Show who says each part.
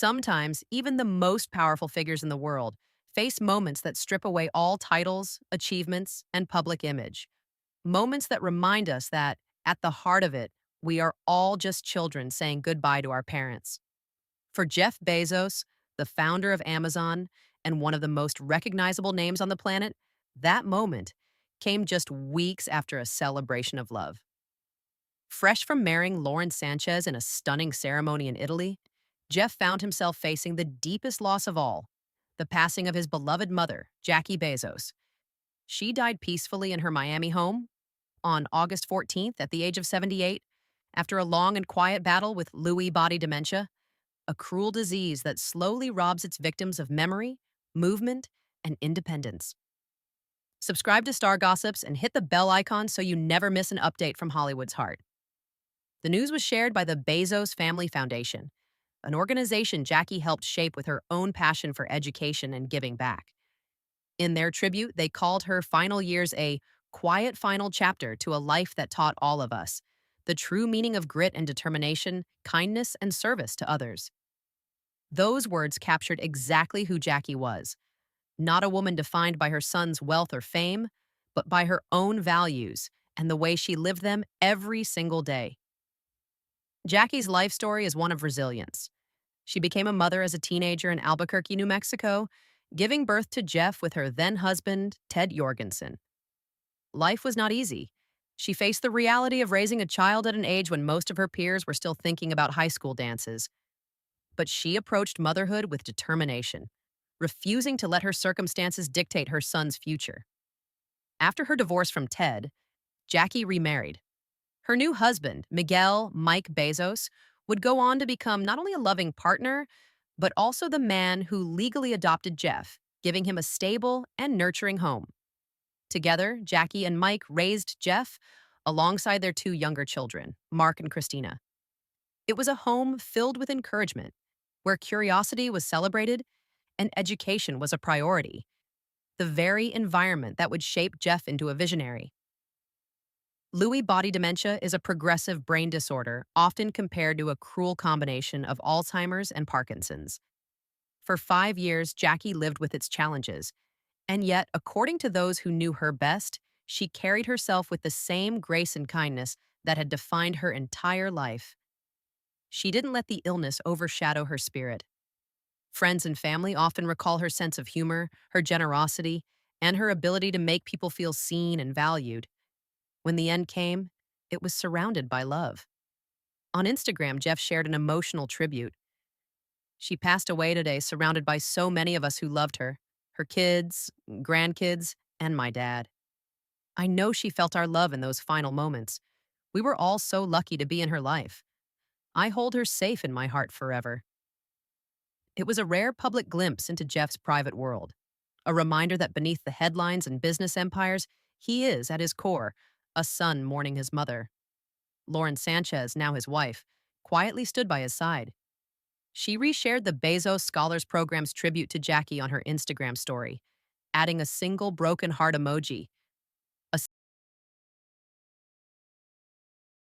Speaker 1: Sometimes, even the most powerful figures in the world face moments that strip away all titles, achievements, and public image. Moments that remind us that, at the heart of it, we are all just children saying goodbye to our parents. For Jeff Bezos, the founder of Amazon and one of the most recognizable names on the planet, that moment came just weeks after a celebration of love. Fresh from marrying Lauren Sanchez in a stunning ceremony in Italy, Jeff found himself facing the deepest loss of all, the passing of his beloved mother, Jackie Bezos. She died peacefully in her Miami home on August 14th at the age of 78 after a long and quiet battle with Lewy body dementia, a cruel disease that slowly robs its victims of memory, movement, and independence. Subscribe to Star Gossips and hit the bell icon so you never miss an update from Hollywood's heart. The news was shared by the Bezos Family Foundation, an organization Jackie helped shape with her own passion for education and giving back. In their tribute, they called her final years a quiet final chapter to a life that taught all of us the true meaning of grit and determination, kindness, and service to others. Those words captured exactly who Jackie was, not a woman defined by her son's wealth or fame, but by her own values and the way she lived them every single day. Jackie's life story is one of resilience. She became a mother as a teenager in Albuquerque, New Mexico, giving birth to Jeff with her then husband, Ted Jorgensen. Life was not easy. She faced the reality of raising a child at an age when most of her peers were still thinking about high school dances. But she approached motherhood with determination, refusing to let her circumstances dictate her son's future. After her divorce from Ted, Jackie remarried. Her new husband, Miguel Mike Bezos, would go on to become not only a loving partner, but also the man who legally adopted Jeff, giving him a stable and nurturing home. Together, Jackie and Mike raised Jeff alongside their two younger children, Mark and Christina. It was a home filled with encouragement, where curiosity was celebrated and education was a priority, the very environment that would shape Jeff into a visionary. Lewy body dementia is a progressive brain disorder often compared to a cruel combination of Alzheimer's and Parkinson's. For 5 years, Jackie lived with its challenges, and yet, according to those who knew her best, she carried herself with the same grace and kindness that had defined her entire life. She didn't let the illness overshadow her spirit. Friends and family often recall her sense of humor, her generosity, and her ability to make people feel seen and valued. When the end came, it was surrounded by love. On Instagram, Jeff shared an emotional tribute. She passed away today, surrounded by so many of us who loved her kids, grandkids, and my dad. I know she felt our love in those final moments. We were all so lucky to be in her life. I hold her safe in my heart forever. It was a rare public glimpse into Jeff's private world, a reminder that beneath the headlines and business empires, he is, at his core, a son mourning his mother. Lauren Sanchez, now his wife, quietly stood by his side. She reshared the Bezos Scholars Program's tribute to Jackie on her Instagram story, adding a single broken heart emoji